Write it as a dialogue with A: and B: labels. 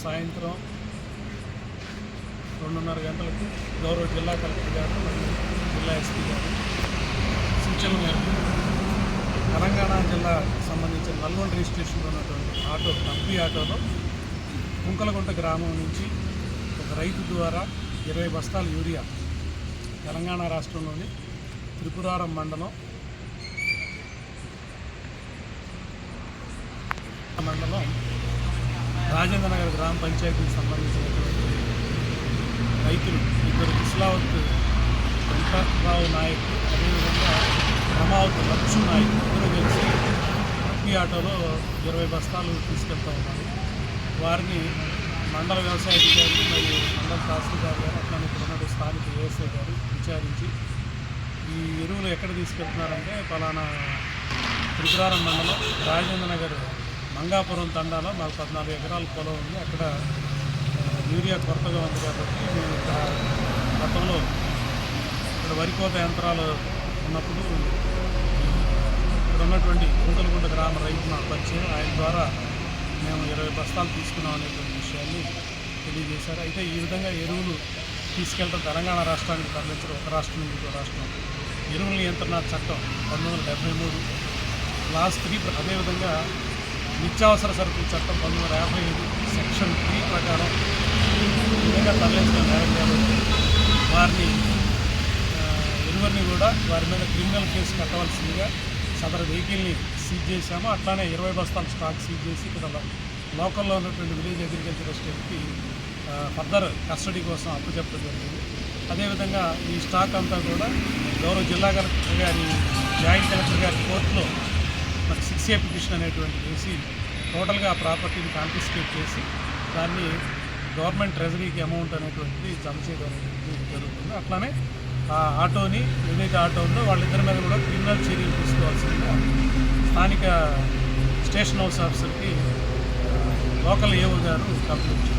A: సాయంత్రం 2:30 గంటలకు గౌరవ జిల్లా కలెక్టర్ గారు మరియు జిల్లా ఎస్పీ గారు సూచనల మేరకు తెలంగాణ జిల్లా సంబంధించిన నల్గొండ రిజిస్ట్రేషన్లో ఉన్నటువంటి ఆటో కంపెనీ ఆటోలో కుంకలగుంట గ్రామం నుంచి ఒక రైతు ద్వారా 20 బస్తాల యూరియా తెలంగాణ రాష్ట్రంలోని త్రిపురారం మండలం రాజేంద్ర నగర్ గ్రామ పంచాయతీకి సంబంధించినటువంటి రైతులు ఇద్దరు కిస్లావత్ వెంకట్రావు నాయక్ అదేవిధంగా రమావత్ లక్ష్మీ నాయక్ ఇద్దరు కలిసి కంపెనీ ఆటోలో 20 బస్తాలు తీసుకెళ్తూ ఉన్నారు. వారిని మండల వ్యవసాయ అధికారి మరియు మండల తహసీల్దార్ గారు అట్లానే ఇక్కడ ఉన్న స్థానిక ఏఎస్ఐ గారు విచారించి ఈ ఎరువులు ఎక్కడ తీసుకెళ్తున్నారంటే పలానా త్రిపురారం మండలం రాజేంద్ర నగర్ మంగాపురం తండాలో మాకు 14 ఎకరాల పొలం ఉంది. అక్కడ యూరియా కొరతగా ఉంది కాబట్టి మేము గతంలో ఇక్కడ వరి కోత యంత్రాలు ఉన్నప్పుడు ఇక్కడ ఉన్నటువంటి కుంకలగుంట గ్రామ రైతు నాకు పరిచయం, ఆయన ద్వారా మేము 20 బస్తాలు తీసుకున్నాం అనేటువంటి విషయాన్ని తెలియజేశారు. అయితే ఈ విధంగా ఎరువులు తీసుకెళ్ళడం తెలంగాణ రాష్ట్రానికి తరలించడం ఒక రాష్ట్రం నుంచి ఇంకో రాష్ట్రం ఎరువుల నియంత్రణ చట్టం 1973 క్లాస్ 3 అదేవిధంగా నిత్యావసర సరుకుల చట్టం 1955 సెక్షన్ 3 ప్రకారం విధంగా తరలించడం నేరం కాబట్టి వారిని ఎరువురిని కూడా వారి మీద క్రిమినల్ కేసు కట్టవలసిందిగా సదరు వెహికల్ని సీజ్ చేశాము. అట్లానే 20 బస్తాల స్టాక్ సీజ్ చేసి ఇక్కడ లోకల్లో ఉన్నటువంటి విలేజ్ అగ్రికల్చర్ ఎస్టేట్కి ఫర్దర్ కస్టడీ కోసం అప్పచెప్పడం జరిగింది. అదేవిధంగా ఈ స్టాక్ అంతా కూడా గౌరవ జిల్లా కలెక్టర్ గారి జాయింట్ కలెక్టర్ గారి కోర్టులో మరి 6A పిటిషన్ అనేటువంటిది వేసి టోటల్గా ఆ ప్రాపర్టీని కాన్ఫిస్కేట్ చేసి దాన్ని గవర్నమెంట్ ట్రెజరీకి అమౌంట్ అనేటువంటిది జమ చేయడం అనేటువంటిది జరుగుతుంది. అట్లానే ఆ ఆటోని ఏదైతే ఆటో ఉందో వాళ్ళిద్దరి మీద కూడా క్రిమినల్ చర్యలు తీసుకోవాల్సిందిగా స్థానిక స్టేషన్ హౌస్ ఆఫీసర్కి లోకల్ ఏఓ గారు కంప్లైంట్